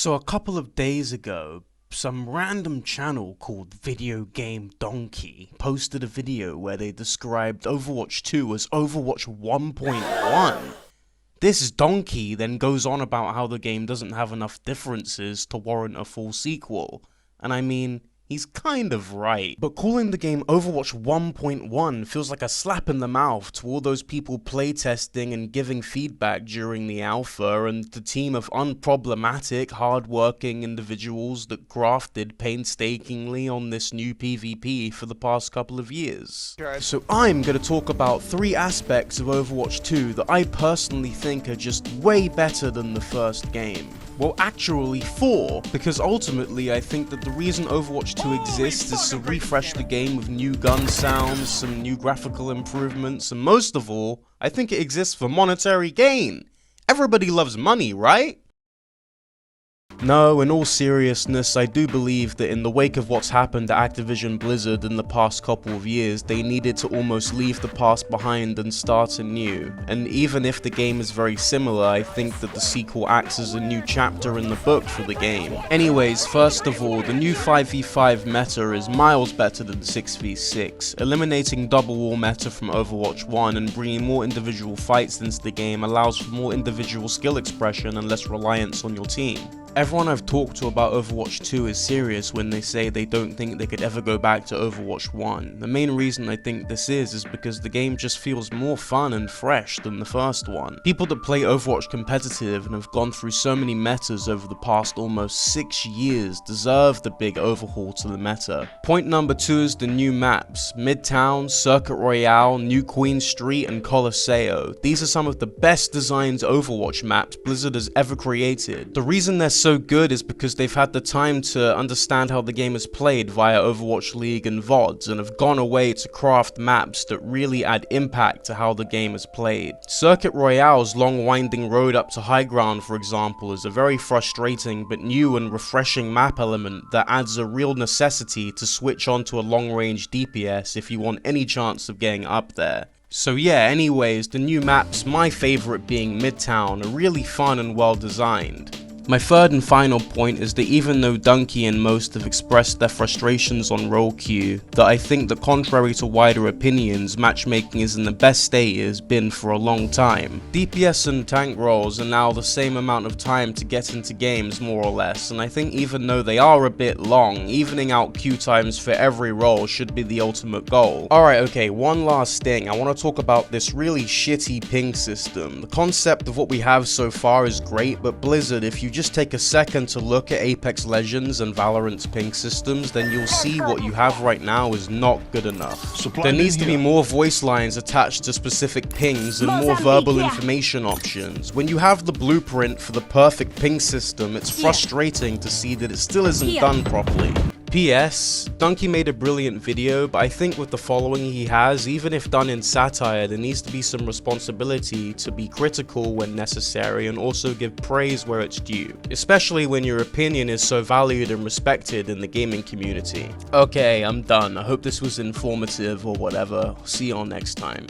So a couple of days ago, some random channel called Video Game Dunkey posted a video where they described Overwatch 2 as Overwatch 1.1. This Dunkey then goes on about how the game doesn't have enough differences to warrant a full sequel. And I mean, he's kind of right. But calling the game Overwatch 1.1 feels like a slap in the mouth to all those people playtesting and giving feedback during the alpha, and the team of unproblematic, hard-working individuals that grafted painstakingly on this new PvP for the past couple of years. So I'm going to talk about 3 aspects of Overwatch 2 that I personally think are just way better than the first game. Well, actually 4, because ultimately I think that the reason Overwatch 2 exists is to refresh the game with new gun sounds, some new graphical improvements, and most of all, I think it exists for monetary gain. Everybody loves money, right? No, in all seriousness, I do believe that in the wake of what's happened at Activision Blizzard in the past couple of years, they needed to almost leave the past behind and start anew. And even if the game is very similar, I think that the sequel acts as a new chapter in the book for the game. Anyways, first of all, the new 5v5 meta is miles better than 6v6, eliminating double wall meta from Overwatch 1 and bringing more individual fights into the game allows for more individual skill expression and less reliance on your team. Everyone I've talked to about Overwatch 2 is serious when they say they don't think they could ever go back to Overwatch 1. The main reason I think this is because the game just feels more fun and fresh than the first one. People that play Overwatch competitive and have gone through so many metas over the past almost 6 years deserve the big overhaul to the meta. Point number 2 is the new maps. Midtown, Circuit Royale, New Queen Street, and Colosseo. These are some of the best designed Overwatch maps Blizzard has ever created. The reason they're so good is because they've had the time to understand how the game is played via Overwatch League and VODs and have gone away to craft maps that really add impact to how the game is played. Circuit Royale's long winding road up to high ground, for example, is a very frustrating but new and refreshing map element that adds a real necessity to switch onto a long range DPS if you want any chance of getting up there. So yeah, anyways, the new maps, my favourite being Midtown, are really fun and well designed. My third and final point is that even though Dunkey and most have expressed their frustrations on role queue, that I think that contrary to wider opinions, matchmaking is in the best state it has been for a long time. DPS and tank roles are now the same amount of time to get into games more or less, and I think even though they are a bit long, evening out queue times for every role should be the ultimate goal. Alright, okay, one last thing, I want to talk about this really shitty ping system. The concept of what we have so far is great, but Blizzard, if you just take a second to look at Apex Legends and Valorant's ping systems, then you'll see what you have right now is not good enough. There needs to be more voice lines attached to specific pings and more verbal information options. When you have the blueprint for the perfect ping system, it's frustrating to see that it still isn't done properly. P.S. Dunkey made a brilliant video, but I think with the following he has, even if done in satire, there needs to be some responsibility to be critical when necessary and also give praise where it's due, especially when your opinion is so valued and respected in the gaming community. Okay, I'm done. I hope this was informative or whatever. See y'all next time.